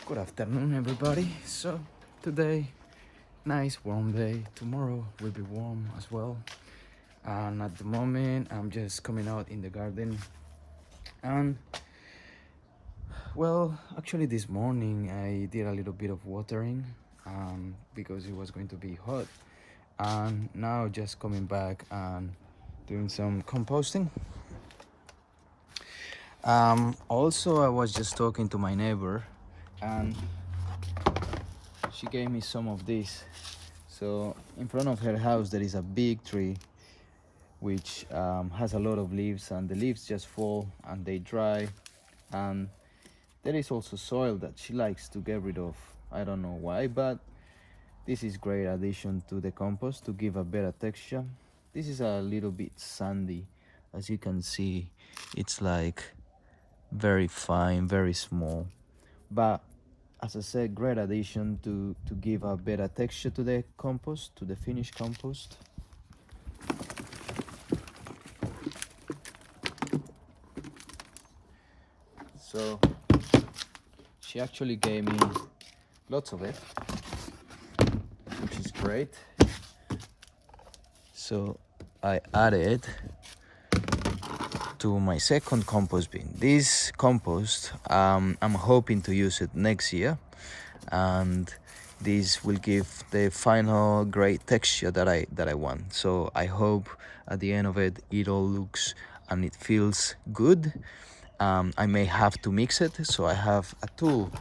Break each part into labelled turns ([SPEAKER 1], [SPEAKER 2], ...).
[SPEAKER 1] Good afternoon, everybody. So today, nice warm day. Tomorrow will be warm as well. And at the moment, I'm just coming out in the garden. And well, actually, this morning I did a little bit of watering because it was going to be hot. And now just coming back and doing some composting. Also, I was just talking to my neighbor, and she gave me some of this. So in front of her house there is a big tree which has a lot of leaves, and the leaves just fall and they dry, and there is also soil that she likes to get rid of. I don't know why, but this is great addition to the compost to give a better texture. This is a little bit sandy, as you can see. It's like very fine, very small, but as I said, great addition to give a better texture to the compost, to the finished compost. So she actually gave me lots of it, which is great. So I added to my second compost bin. This compost, I'm hoping to use it next year, and this will give the final great texture that I want. So I hope at the end of it, it all looks and it feels good. I may have to mix it, so I have a tool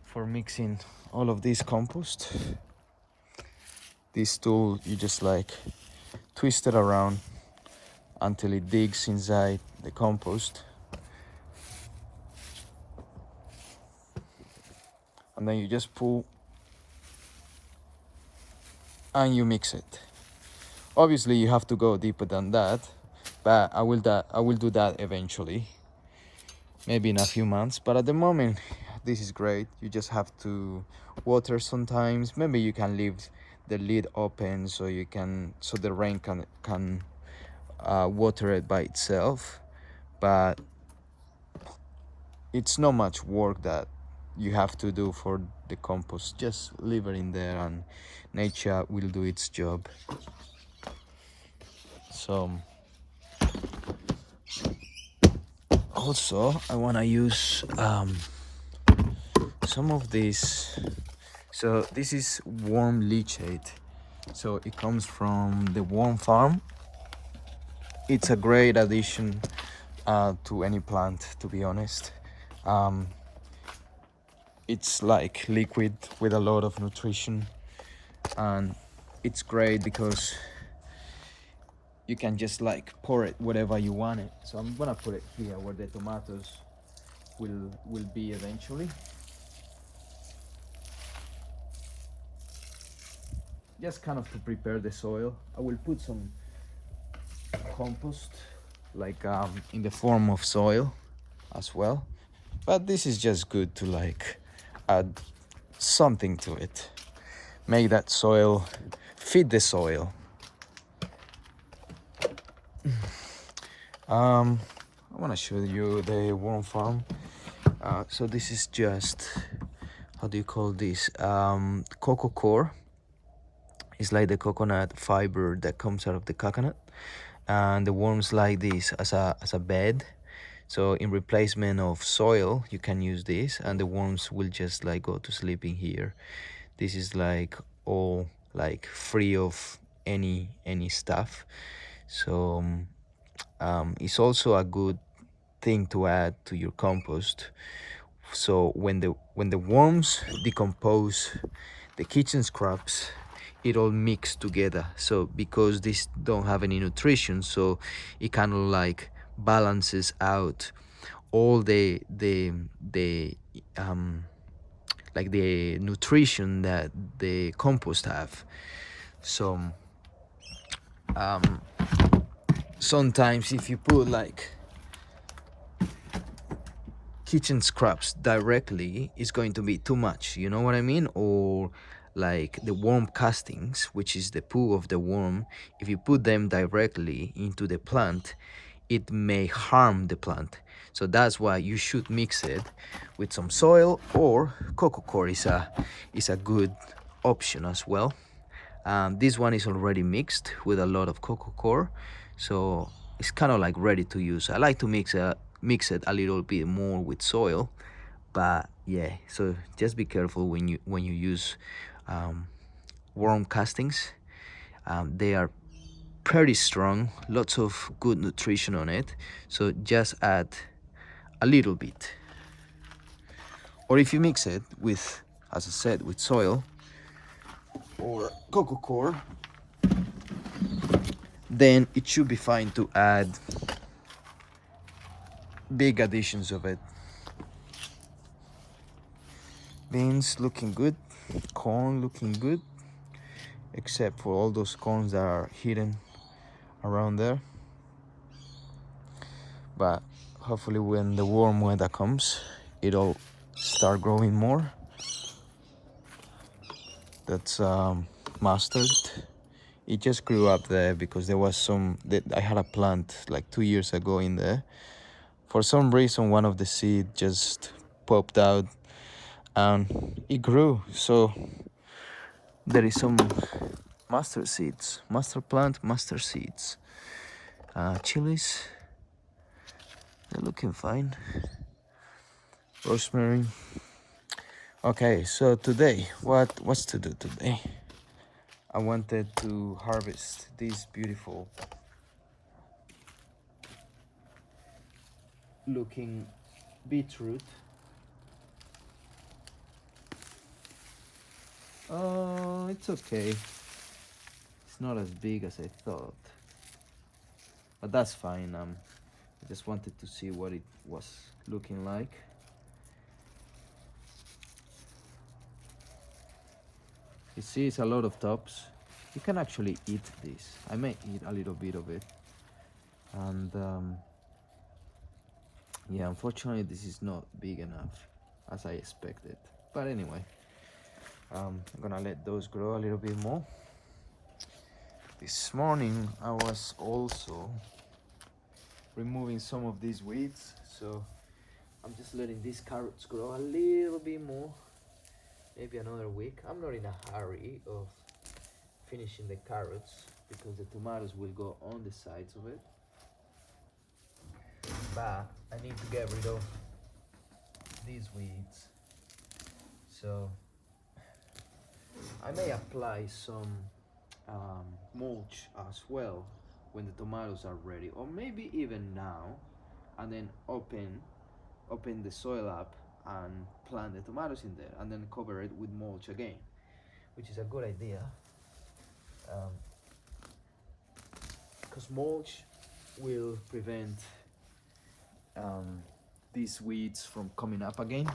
[SPEAKER 1] for mixing all of this compost. This tool, you just like twist it around until it digs inside the compost, and then you just pull and you mix it. Obviously you have to go deeper than that, but I will do that eventually, maybe in a few months. But at the moment, this is great. You just have to water sometimes. Maybe you can leave the lid open so the rain can water it by itself, but it's not much work that you have to do for the compost. Just leave it in there and nature will do its job. So also I want to use some of this. So this is worm leachate, so it comes from the worm farm. It's a great addition to any plant, to be honest. It's like liquid with a lot of nutrition, and it's great because you can just like pour it wherever you want it. So I'm gonna put it here where the tomatoes will be eventually. Just kind of to prepare the soil. I will put some compost like in the form of soil as well, but this is just good to like add something to it, make that soil feed the soil. I want to show you the worm farm. So this is just, how do you call this, cocoa core. It's like the coconut fiber that comes out of the coconut, and the worms like this as a bed. So in replacement of soil, you can use this, and the worms will just like go to sleep in here. This is like all like free of any stuff. So it's also a good thing to add to your compost. So when the worms decompose the kitchen scraps, it all mixed together. So because these don't have any nutrition, so it kind of like balances out all the like the nutrition that the compost have. So sometimes if you put like kitchen scraps directly, it's going to be too much, you know what I mean? Or like the worm castings, which is the poo of the worm, if you put them directly into the plant, it may harm the plant. So that's why you should mix it with some soil, or coco coir is a good option as well. This one is already mixed with a lot of coco coir, so it's kind of like ready to use. I like to mix it a little bit more with soil, but yeah, so just be careful when you use worm castings. They are pretty strong, lots of good nutrition on it, so just add a little bit. Or if you mix it with, as I said, with soil or coco coir, then it should be fine to add big additions of it. Beans looking good, corn looking good, except for all those corns that are hidden around there. But hopefully when the warm weather comes, it'll start growing more. That's mustard. It just grew up there because there was I had a plant like 2 years ago in there. For some reason, one of the seeds just popped out and it grew. So there is some mustard seeds, mustard plant, mustard seeds. Chilies, they're looking fine. Rosemary. Okay, so today, what's to do today? I wanted to harvest this beautiful looking beetroot. Oh, it's okay. It's not as big as I thought, but that's fine. I just wanted to see what it was looking like. You see, it's a lot of tops. You can actually eat this. I may eat a little bit of it. And yeah, unfortunately this is not big enough as I expected. But anyway, I'm gonna let those grow a little bit more. This morning I was also removing some of these weeds, so I'm just letting these carrots grow a little bit more. Maybe another week. I'm not in a hurry of finishing the carrots because the tomatoes will go on the sides of it, but I need to get rid of these weeds, so I may apply some mulch as well when the tomatoes are ready, or maybe even now, and then open the soil up and plant the tomatoes in there and then cover it with mulch again, which is a good idea, because mulch will prevent these weeds from coming up again,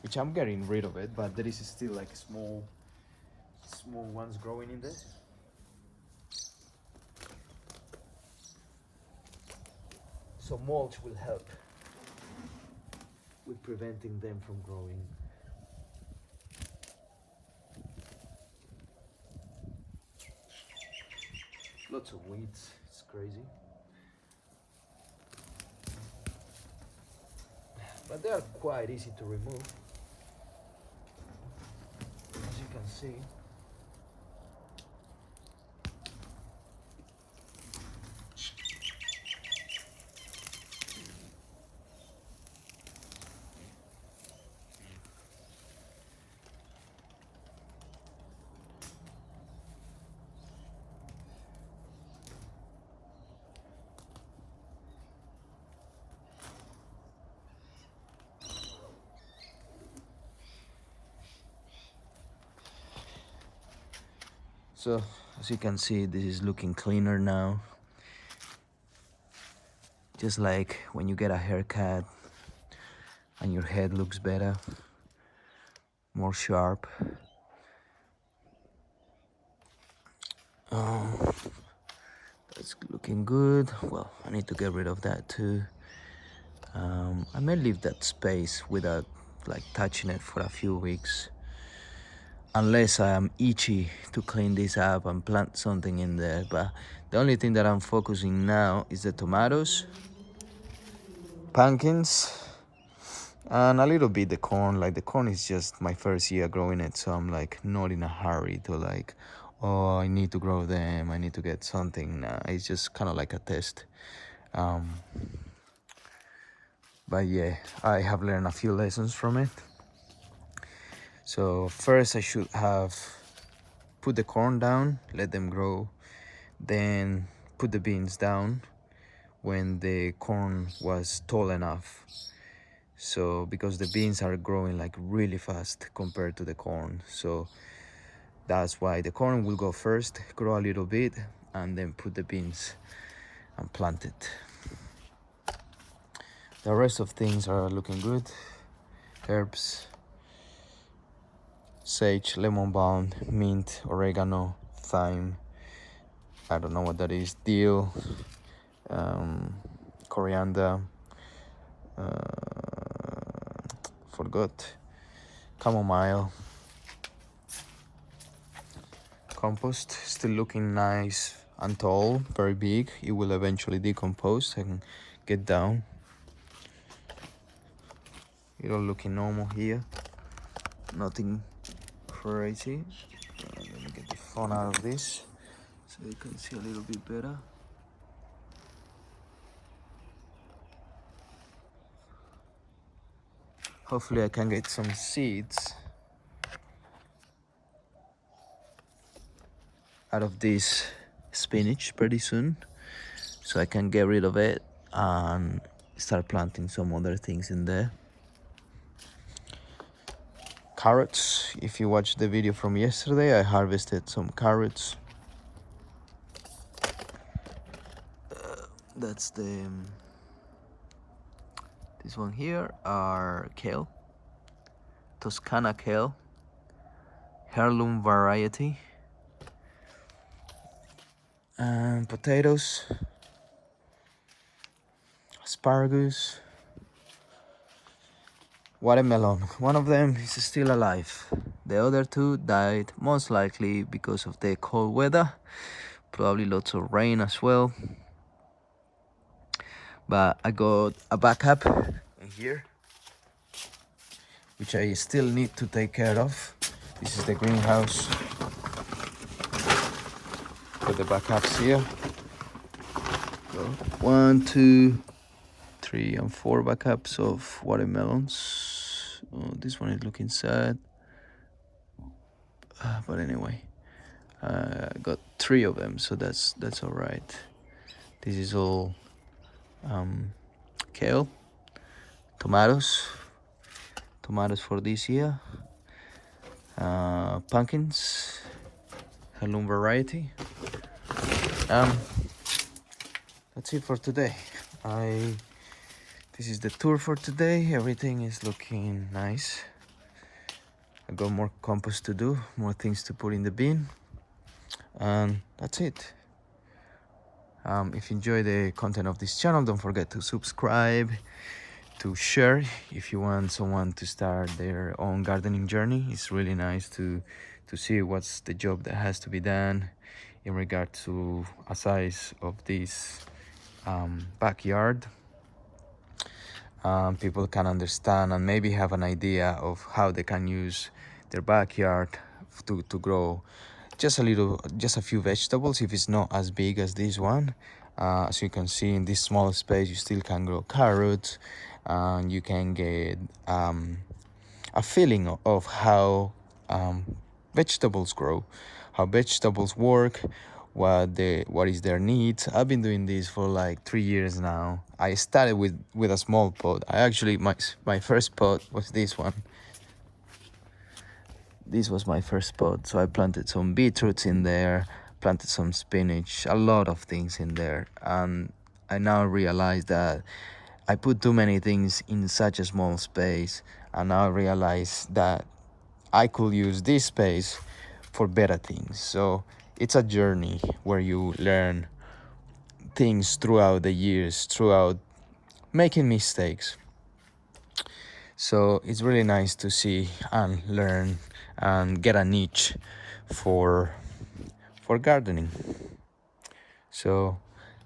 [SPEAKER 1] which I'm getting rid of it, but there is still like small ones growing in there. So mulch will help with preventing them from growing. Lots of weeds, it's crazy. But they are quite easy to remove, as you can see. So as you can see, this is looking cleaner now. Just like when you get a haircut and your head looks better, more sharp. That's looking good. Well, I need to get rid of that too. I may leave that space without like touching it for a few weeks, unless I am itchy to clean this up and plant something in there. But the only thing that I'm focusing now is the tomatoes pumpkins, and a little bit the corn. Like the corn is just my first year growing it, so I'm like not in a hurry to like, oh, I need to grow them, I need to get something. Nah, it's just kind of like a test. But yeah, I have learned a few lessons from it. So first I should have put the corn down, let them grow, then put the beans down when the corn was tall enough. So because the beans are growing like really fast compared to the corn, so that's why the corn will go first, grow a little bit, and then put the beans and plant it. The rest of things are looking good. Herbs, sage, lemon balm, mint, oregano, thyme, I don't know what that is, dill, coriander, forgot, chamomile, compost, still looking nice and tall, very big. It will eventually decompose and get down. It all looking normal here, nothing crazy. Let me get the phone out of this so you can see a little bit better. Hopefully I can get some seeds out of this spinach pretty soon, so I can get rid of it and start planting some other things in there. Carrots, if you watched the video from yesterday, I harvested some carrots. That's the this one here are kale, Toscana kale, heirloom variety, and potatoes, asparagus, watermelon. One of them is still alive. The other two died, most likely because of the cold weather, probably lots of rain as well. But I got a backup in here, which I still need to take care of. This is the greenhouse. Put the backups here. So 1, 2, 3, and 4 backups of watermelons. Oh, this one is looking sad. But anyway, I got 3 of them, so that's all right. This is all kale, tomatoes for this year, pumpkins, heirloom variety. That's it for today. This is the tour for today. Everything is looking nice. I got more compost to do, more things to put in the bin, and that's it. If you enjoy the content of this channel, don't forget to subscribe, to share if you want someone to start their own gardening journey. It's really nice to see what's the job that has to be done in regard to a size of this backyard. People can understand and maybe have an idea of how they can use their backyard to grow just a few vegetables if it's not as big as this one. As you can see, in this small space you still can grow carrots, and you can get a feeling of how vegetables grow, how vegetables work, what is their needs. I've been doing this for like 3 years now. I started with a small pot. I actually my first pot was this one. This was my first pot, so I planted some beetroots in there, planted some spinach, a lot of things in there, and I now realize that I put too many things in such a small space, and now I realize that I could use this space for better things. So it's a journey where you learn things throughout the years, throughout making mistakes. So it's really nice to see and learn and get a niche for gardening. So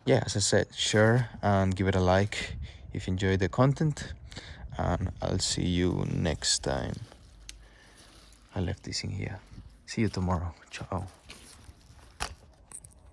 [SPEAKER 1] yeah, as I said, share and give it a like if you enjoyed the content, and I'll see you next time. I left this in here. See you tomorrow. Ciao.